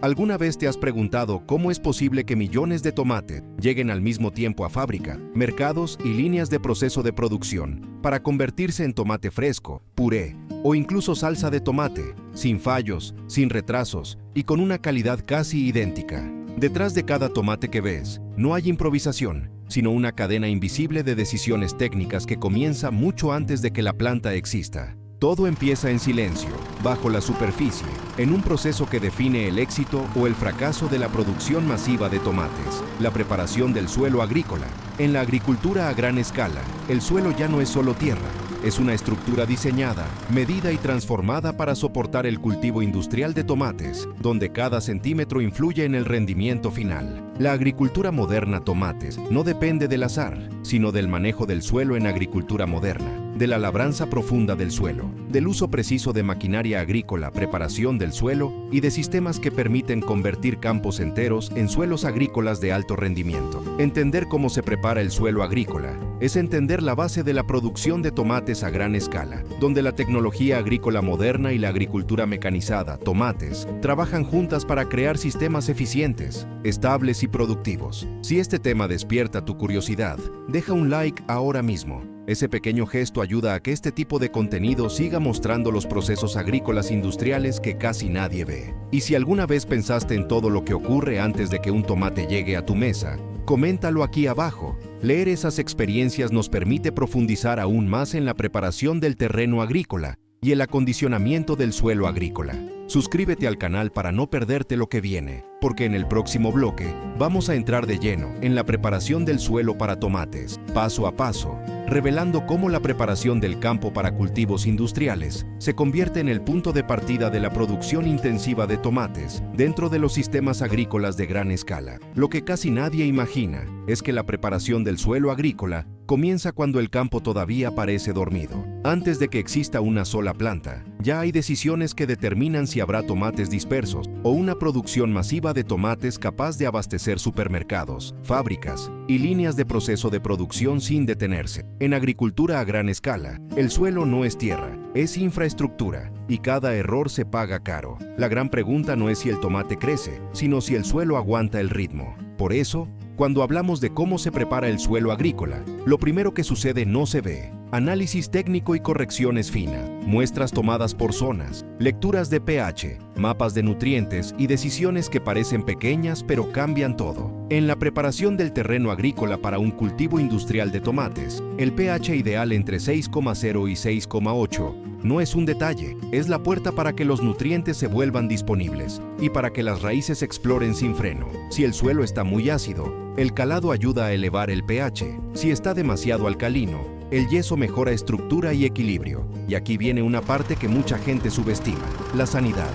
¿Alguna vez te has preguntado cómo es posible que millones de tomates lleguen al mismo tiempo a fábrica, mercados y líneas de proceso de producción para convertirse en tomate fresco, puré o incluso salsa de tomate, sin fallos, sin retrasos y con una calidad casi idéntica? Detrás de cada tomate que ves, no hay improvisación, sino una cadena invisible de decisiones técnicas que comienza mucho antes de que la planta exista. Todo empieza en silencio, bajo la superficie, en un proceso que define el éxito o el fracaso de la producción masiva de tomates, la preparación del suelo agrícola. En la agricultura a gran escala, el suelo ya no es solo tierra, es una estructura diseñada, medida y transformada para soportar el cultivo industrial de tomates, donde cada centímetro influye en el rendimiento final. La agricultura moderna tomates no depende del azar, sino del manejo del suelo en agricultura moderna, de la labranza profunda del suelo, del uso preciso de maquinaria agrícola, preparación del suelo y de sistemas que permiten convertir campos enteros en suelos agrícolas de alto rendimiento. Entender cómo se prepara el suelo agrícola es entender la base de la producción de tomates a gran escala, donde la tecnología agrícola moderna y la agricultura mecanizada, tomates, trabajan juntas para crear sistemas eficientes, estables y productivos. Si este tema despierta tu curiosidad, deja un like ahora mismo. Ese pequeño gesto ayuda a que este tipo de contenido siga mostrando los procesos agrícolas industriales que casi nadie ve. Y si alguna vez pensaste en todo lo que ocurre antes de que un tomate llegue a tu mesa, coméntalo aquí abajo. Leer esas experiencias nos permite profundizar aún más en la preparación del terreno agrícola y el acondicionamiento del suelo agrícola. Suscríbete al canal para no perderte lo que viene, porque en el próximo bloque vamos a entrar de lleno en la preparación del suelo para tomates, paso a paso, revelando cómo la preparación del campo para cultivos industriales se convierte en el punto de partida de la producción intensiva de tomates dentro de los sistemas agrícolas de gran escala. Lo que casi nadie imagina es que la preparación del suelo agrícola comienza cuando el campo todavía parece dormido. Antes de que exista una sola planta, ya hay decisiones que determinan si habrá tomates dispersos o una producción masiva de tomates capaz de abastecer supermercados, fábricas y líneas de proceso de producción sin detenerse. En agricultura a gran escala, el suelo no es tierra, es infraestructura, y cada error se paga caro. La gran pregunta no es si el tomate crece, sino si el suelo aguanta el ritmo. Por eso, cuando hablamos de cómo se prepara el suelo agrícola, lo primero que sucede no se ve. Análisis técnico y correcciones finas, muestras tomadas por zonas, lecturas de pH, mapas de nutrientes y decisiones que parecen pequeñas pero cambian todo. En la preparación del terreno agrícola para un cultivo industrial de tomates, el pH ideal entre 6,0 y 6,8 no es un detalle, es la puerta para que los nutrientes se vuelvan disponibles y para que las raíces exploren sin freno. Si el suelo está muy ácido, el calado ayuda a elevar el pH. Si está demasiado alcalino, el yeso mejora estructura y equilibrio. Y aquí viene una parte que mucha gente subestima: la sanidad.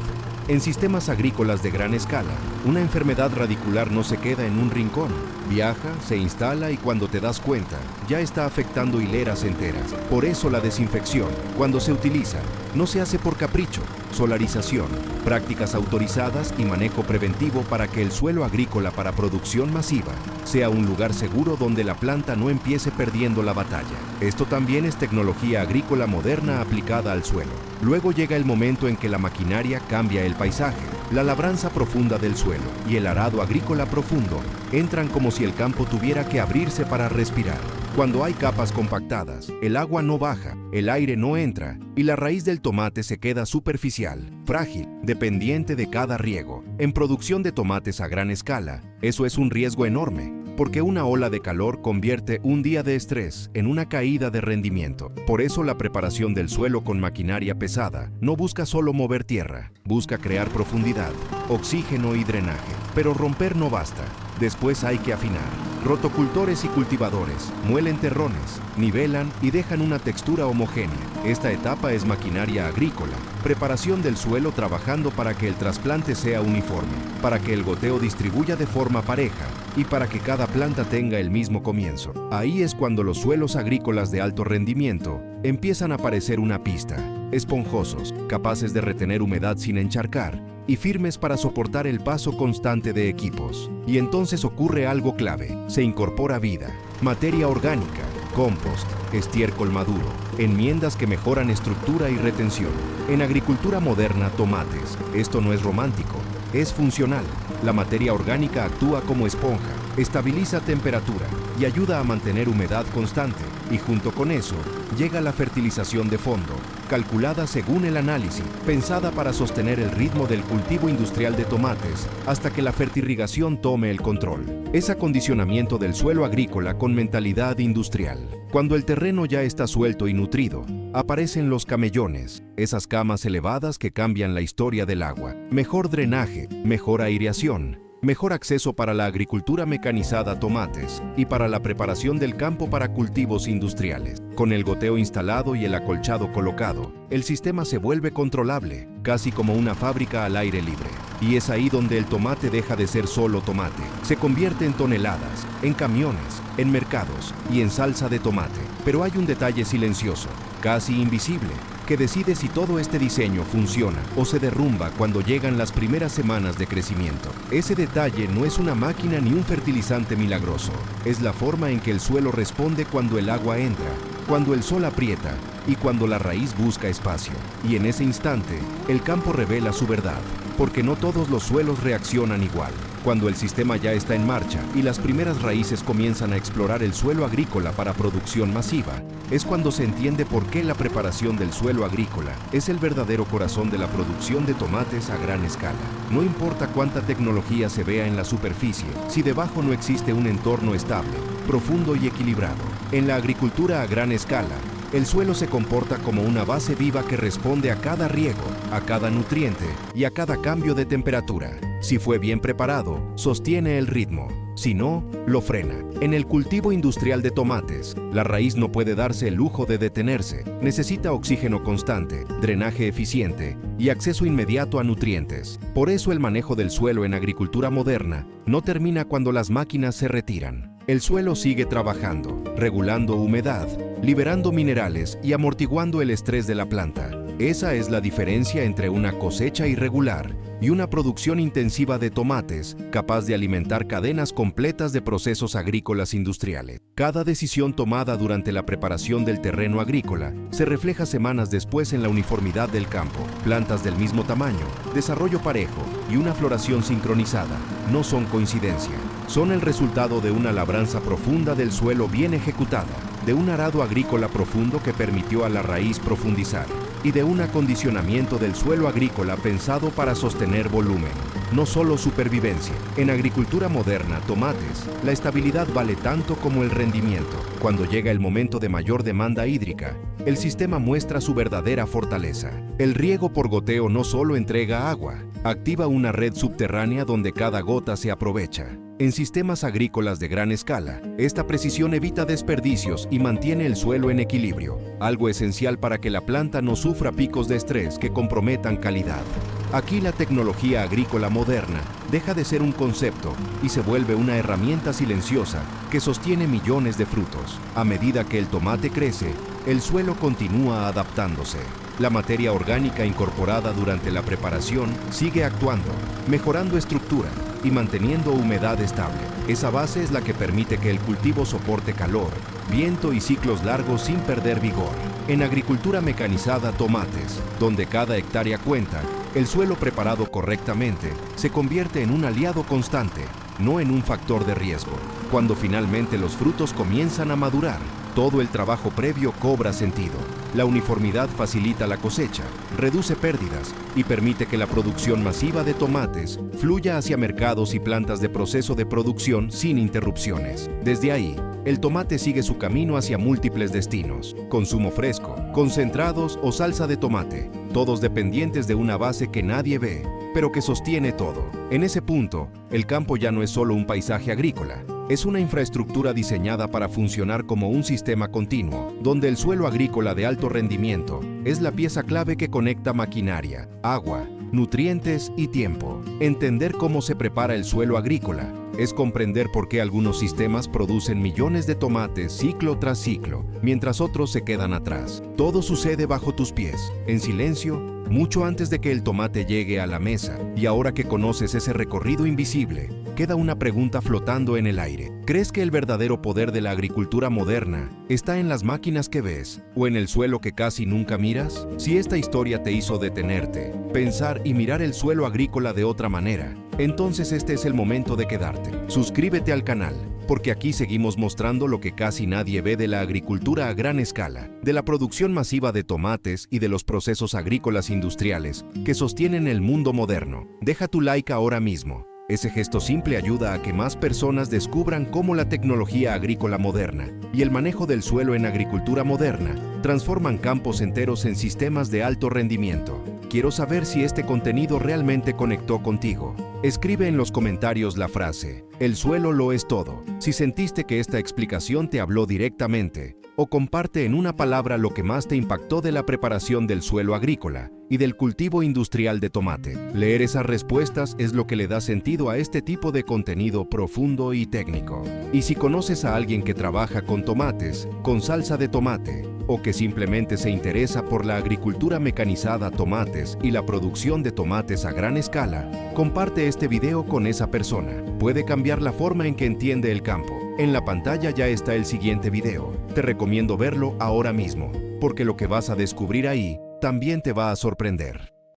En sistemas agrícolas de gran escala, una enfermedad radicular no se queda en un rincón. Viaja, se instala y cuando te das cuenta, ya está afectando hileras enteras. Por eso la desinfección, cuando se utiliza, no se hace por capricho. Solarización, prácticas autorizadas y manejo preventivo para que el suelo agrícola para producción masiva sea un lugar seguro donde la planta no empiece perdiendo la batalla. Esto también es tecnología agrícola moderna aplicada al suelo. Luego llega el momento en que la maquinaria cambia el paisaje. La labranza profunda del suelo y el arado agrícola profundo entran como si el campo tuviera que abrirse para respirar. Cuando hay capas compactadas, el agua no baja, el aire no entra y la raíz del tomate se queda superficial, frágil, dependiente de cada riego. En producción de tomates a gran escala, eso es un riesgo enorme, porque una ola de calor convierte un día de estrés en una caída de rendimiento. Por eso la preparación del suelo con maquinaria pesada no busca solo mover tierra, busca crear profundidad, oxígeno y drenaje. Pero romper no basta, después hay que afinar. Rotocultores y cultivadores muelen terrones, nivelan y dejan una textura homogénea. Esta etapa es maquinaria agrícola, preparación del suelo trabajando para que el trasplante sea uniforme, para que el goteo distribuya de forma pareja y para que cada planta tenga el mismo comienzo. Ahí es cuando los suelos agrícolas de alto rendimiento empiezan a parecer una pista, esponjosos, capaces de retener humedad sin encharcar y firmes para soportar el paso constante de equipos. Y entonces ocurre algo clave: se incorpora vida, materia orgánica, compost, estiércol maduro, enmiendas que mejoran estructura y retención. En agricultura moderna, tomates, esto no es romántico, Es funcional. La materia orgánica actúa como esponja, estabiliza temperatura y ayuda a mantener humedad constante. Y junto con eso, llega la fertilización de fondo, calculada según el análisis, pensada para sostener el ritmo del cultivo industrial de tomates hasta que la fertirrigación tome el control. Es acondicionamiento del suelo agrícola con mentalidad industrial. Cuando el terreno ya está suelto y nutrido, aparecen los camellones, esas camas elevadas que cambian la historia del agua. Mejor drenaje, mejor aireación, mejor acceso para la agricultura mecanizada a tomates y para la preparación del campo para cultivos industriales. Con el goteo instalado y el acolchado colocado, el sistema se vuelve controlable, casi como una fábrica al aire libre. Y es ahí donde el tomate deja de ser solo tomate. Se convierte en toneladas, en camiones, en mercados y en salsa de tomate. Pero hay un detalle silencioso, casi invisible, que decide si todo este diseño funciona o se derrumba cuando llegan las primeras semanas de crecimiento. Ese detalle no es una máquina ni un fertilizante milagroso. Es la forma en que el suelo responde cuando el agua entra, cuando el sol aprieta y cuando la raíz busca espacio. Y en ese instante, el campo revela su verdad, porque no todos los suelos reaccionan igual. Cuando el sistema ya está en marcha y las primeras raíces comienzan a explorar el suelo agrícola para producción masiva, es cuando se entiende por qué la preparación del suelo agrícola es el verdadero corazón de la producción de tomates a gran escala. No importa cuánta tecnología se vea en la superficie, si debajo no existe un entorno estable, profundo y equilibrado. En la agricultura a gran escala, el suelo se comporta como una base viva que responde a cada riego, a cada nutriente y a cada cambio de temperatura. Si fue bien preparado, sostiene el ritmo. Si no, lo frena. En el cultivo industrial de tomates, la raíz no puede darse el lujo de detenerse. Necesita oxígeno constante, drenaje eficiente y acceso inmediato a nutrientes. Por eso el manejo del suelo en agricultura moderna no termina cuando las máquinas se retiran. El suelo sigue trabajando, regulando humedad, liberando minerales y amortiguando el estrés de la planta. Esa es la diferencia entre una cosecha irregular y una producción intensiva de tomates capaz de alimentar cadenas completas de procesos agrícolas industriales. Cada decisión tomada durante la preparación del terreno agrícola se refleja semanas después en la uniformidad del campo. Plantas del mismo tamaño, desarrollo parejo y una floración sincronizada no son coincidencia. Son el resultado de una labranza profunda del suelo bien ejecutada, de un arado agrícola profundo que permitió a la raíz profundizar y de un acondicionamiento del suelo agrícola pensado para sostener volumen, no solo supervivencia. En agricultura moderna, tomates, la estabilidad vale tanto como el rendimiento. Cuando llega el momento de mayor demanda hídrica, el sistema muestra su verdadera fortaleza. El riego por goteo no solo entrega agua, activa una red subterránea donde cada gota se aprovecha. En sistemas agrícolas de gran escala, esta precisión evita desperdicios y mantiene el suelo en equilibrio, algo esencial para que la planta no sufra picos de estrés que comprometan calidad. Aquí la tecnología agrícola moderna deja de ser un concepto y se vuelve una herramienta silenciosa que sostiene millones de frutos. A medida que el tomate crece, el suelo continúa adaptándose. La materia orgánica incorporada durante la preparación sigue actuando, mejorando estructura y manteniendo humedad estable. Esa base es la que permite que el cultivo soporte calor, viento y ciclos largos sin perder vigor. En agricultura mecanizada tomates, donde cada hectárea cuenta, el suelo preparado correctamente se convierte en un aliado constante, no en un factor de riesgo. Cuando finalmente los frutos comienzan a madurar, todo el trabajo previo cobra sentido. La uniformidad facilita la cosecha, reduce pérdidas y permite que la producción masiva de tomates fluya hacia mercados y plantas de proceso de producción sin interrupciones. Desde ahí, el tomate sigue su camino hacia múltiples destinos: consumo fresco, concentrados o salsa de tomate, todos dependientes de una base que nadie ve, pero que sostiene todo. En ese punto, el campo ya no es solo un paisaje agrícola, es una infraestructura diseñada para funcionar como un sistema continuo, donde el suelo agrícola de alto rendimiento es la pieza clave que conecta maquinaria, agua, nutrientes y tiempo. Entender cómo se prepara el suelo agrícola es comprender por qué algunos sistemas producen millones de tomates ciclo tras ciclo, mientras otros se quedan atrás. Todo sucede bajo tus pies, en silencio mucho antes de que el tomate llegue a la mesa. Y ahora que conoces ese recorrido invisible, queda una pregunta flotando en el aire. ¿Crees que el verdadero poder de la agricultura moderna está en las máquinas que ves o en el suelo que casi nunca miras? Si esta historia te hizo detenerte, pensar y mirar el suelo agrícola de otra manera, entonces este es el momento de quedarte. Suscríbete al canal, porque aquí seguimos mostrando lo que casi nadie ve de la agricultura a gran escala, de la producción masiva de tomates y de los procesos agrícolas industriales que sostienen el mundo moderno. Deja tu like ahora mismo. Ese gesto simple ayuda a que más personas descubran cómo la tecnología agrícola moderna y el manejo del suelo en agricultura moderna transforman campos enteros en sistemas de alto rendimiento. Quiero saber si este contenido realmente conectó contigo. Escribe en los comentarios la frase, "El suelo lo es todo", si sentiste que esta explicación te habló directamente, o comparte en una palabra lo que más te impactó de la preparación del suelo agrícola y del cultivo industrial de tomate. Leer esas respuestas es lo que le da sentido a este tipo de contenido profundo y técnico. Y si conoces a alguien que trabaja con tomates, con salsa de tomate, o que simplemente se interesa por la agricultura mecanizada tomates y la producción de tomates a gran escala, comparte este video con esa persona. Puede cambiar la forma en que entiende el campo. En la pantalla ya está el siguiente video. Te recomiendo verlo ahora mismo, porque lo que vas a descubrir ahí también te va a sorprender.